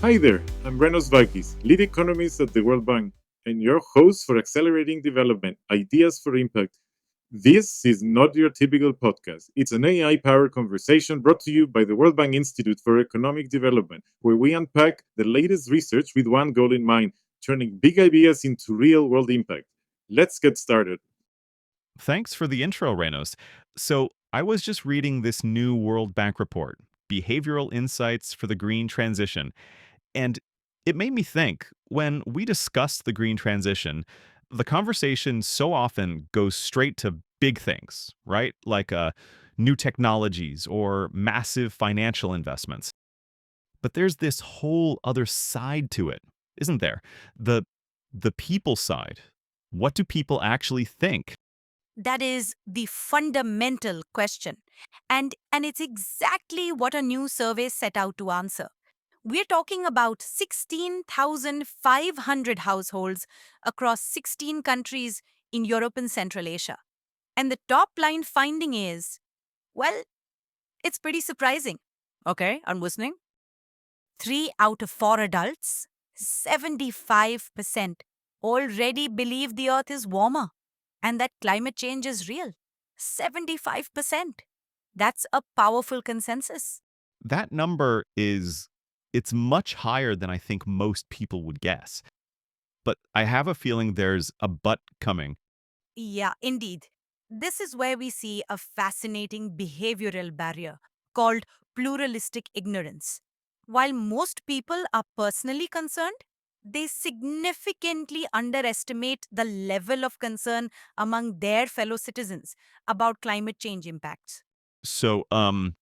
Hi there, I'm Renos Vikis, lead economist at the World Bank, and your host for Accelerating Development Ideas for Impact. This is not your typical podcast. It's an AI powered conversation brought to you by the World Bank Institute for Economic Development, where we unpack the latest research with one goal in mind turning big ideas into real world impact. Let's get started. Thanks for the intro, Renos. So, I was just reading this new World Bank report, Behavioral Insights for the Green Transition, and it made me think when we discuss the green transition, the conversation so often goes straight to big things, right? Like new technologies or massive financial investments. But there's this whole other side to it, isn't there? The the people side. What do people actually think? That is the fundamental question. And it's exactly what a new survey set out to answer. We're talking about 16,500 households across 16 countries in Europe and Central Asia. And the top line finding is, well, it's pretty surprising. Okay, I'm listening. 3 out of 4 adults, 75%, already believe the earth is warmer and that climate change is real. 75%. That's a powerful consensus. That number is it's much higher than I think most people would guess. But I have a feeling there's a but coming. Yeah, indeed. This is where we see a fascinating behavioral barrier called pluralistic ignorance. While most people are personally concerned, they significantly underestimate the level of concern among their fellow citizens about climate change impacts. So, I'm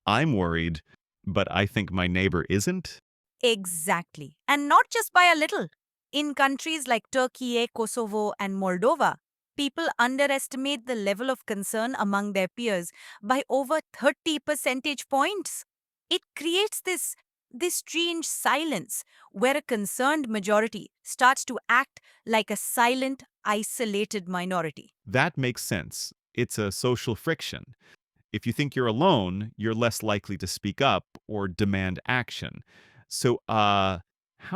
worried, but I think my neighbor isn't. Exactly. And not just by a little. In countries like Turkey, Kosovo, and Moldova, people underestimate the level of concern among their peers by over 30 percentage points. It creates this strange silence where a concerned majority starts to act like a silent, isolated minority. That makes sense. It's a social friction. If you think you're alone, you're less likely to speak up or demand action. So, how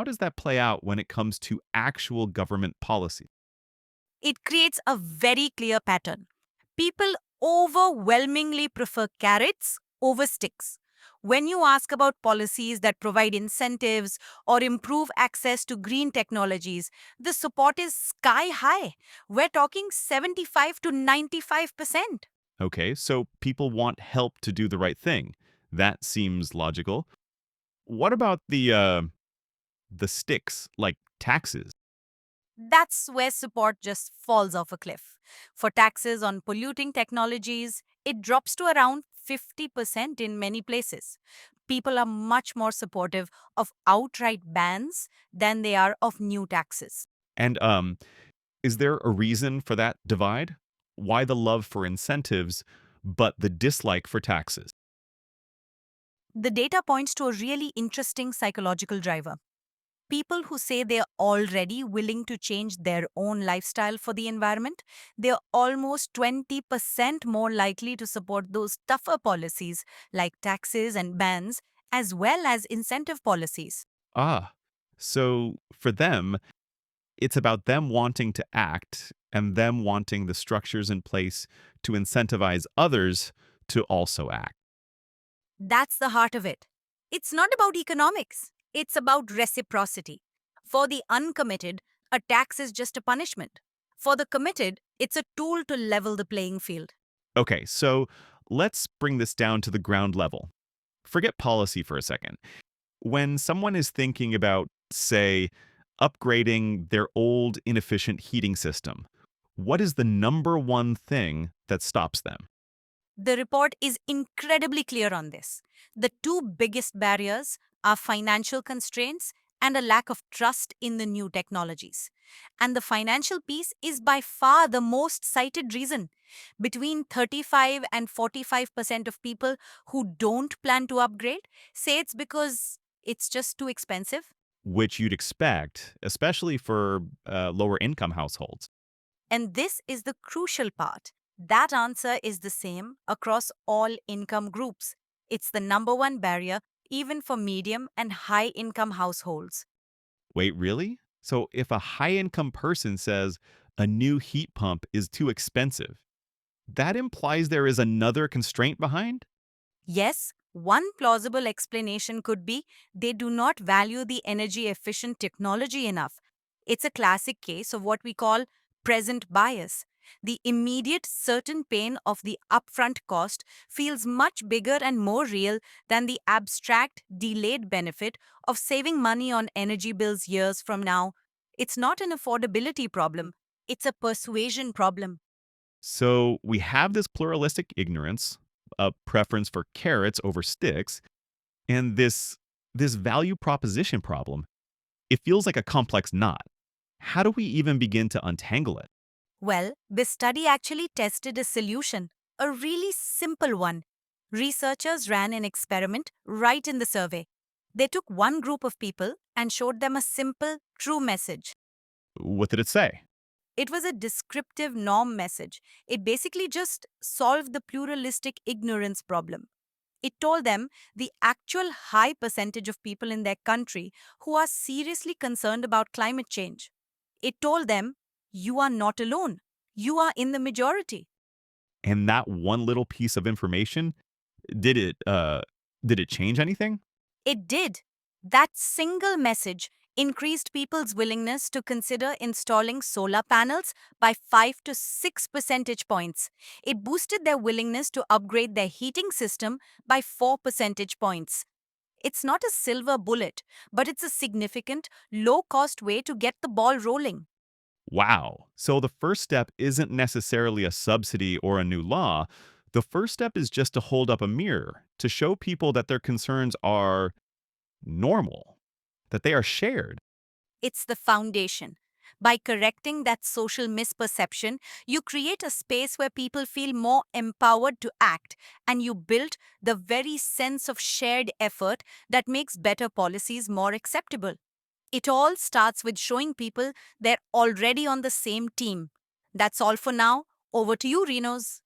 does that play out when it comes to actual government policy? It creates a very clear pattern. People overwhelmingly prefer carrots over sticks. When you ask about policies that provide incentives or improve access to green technologies, the support is sky high. We're talking 75 to 95%. Okay, so people want help to do the right thing. That seems logical. What about the sticks, like taxes? That's where support just falls off a cliff. For taxes on polluting technologies, it drops to around 50% in many places. People are much more supportive of outright bans than they are of new taxes. And is there a reason for that divide? Why the love for incentives, but the dislike for taxes? The data points to a really interesting psychological driver. People who say they're already willing to change their own lifestyle for the environment, they're almost 20% more likely to support those tougher policies like taxes and bans, as well as incentive policies. Ah, so for them, it's about them wanting to act and them wanting the structures in place to incentivize others to also act. That's the heart of it. It's not about economics, it's about reciprocity. For the uncommitted, a tax is just a punishment. For the committed, it's a tool to level the playing field. Okay, so let's bring this down to the ground level. Forget policy for a second. When someone is thinking about, say, upgrading their old inefficient heating system, what is the number one thing that stops them? The report is incredibly clear on this. The two biggest barriers are financial constraints and a lack of trust in the new technologies. And the financial piece is by far the most cited reason. Between 35 and 45% of people who don't plan to upgrade say it's because it's just too expensive. Which you'd expect, especially for lower income households. And this is the crucial part. That answer is the same across all income groups. It's the number one barrier even for medium and high income households. Wait, really? So if a high income person says a new heat pump is too expensive, that implies there is another constraint behind? Yes, one plausible explanation could be they do not value the energy efficient technology enough. It's a classic case of what we call present bias. The immediate certain pain of the upfront cost feels much bigger and more real than the abstract delayed benefit of saving money on energy bills years from now. It's not an affordability problem, it's a persuasion problem. So we have this pluralistic ignorance, a preference for carrots over sticks, and this value proposition problem. It feels like a complex knot. How do we even begin to untangle it? Well, this study actually tested a solution, a really simple one. Researchers ran an experiment right in the survey. They took one group of people and showed them a simple, true message. What did it say? It was a descriptive norm message. It basically just solved the pluralistic ignorance problem. It told them the actual high percentage of people in their country who are seriously concerned about climate change. It told them, you are not alone. You are in the majority. And that one little piece of information, did it did it change anything? It did. That single message increased people's willingness to consider installing solar panels by 5 to 6 percentage points. It boosted their willingness to upgrade their heating system by 4 percentage points. It's not a silver bullet, but it's a significant, low cost way to get the ball rolling. Wow. So the first step isn't necessarily a subsidy or a new law. The first step is just to hold up a mirror to show people that their concerns are normal, that they are shared. It's the foundation. By correcting that social misperception, you create a space where people feel more empowered to act, and you build the very sense of shared effort that makes better policies more acceptable. It all starts with showing people they're already on the same team. That's all for now. Over to you, Renos.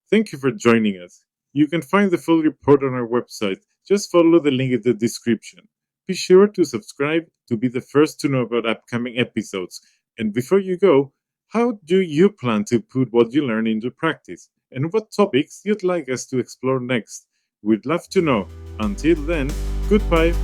Thank you for joining us. You can find the full report on our website. Just follow the link in the description. Be sure to subscribe to be the first to know about upcoming episodes. And before you go, how do you plan to put what you learn into practice? And what topics you'd like us to explore next? We'd love to know. Until then, goodbye.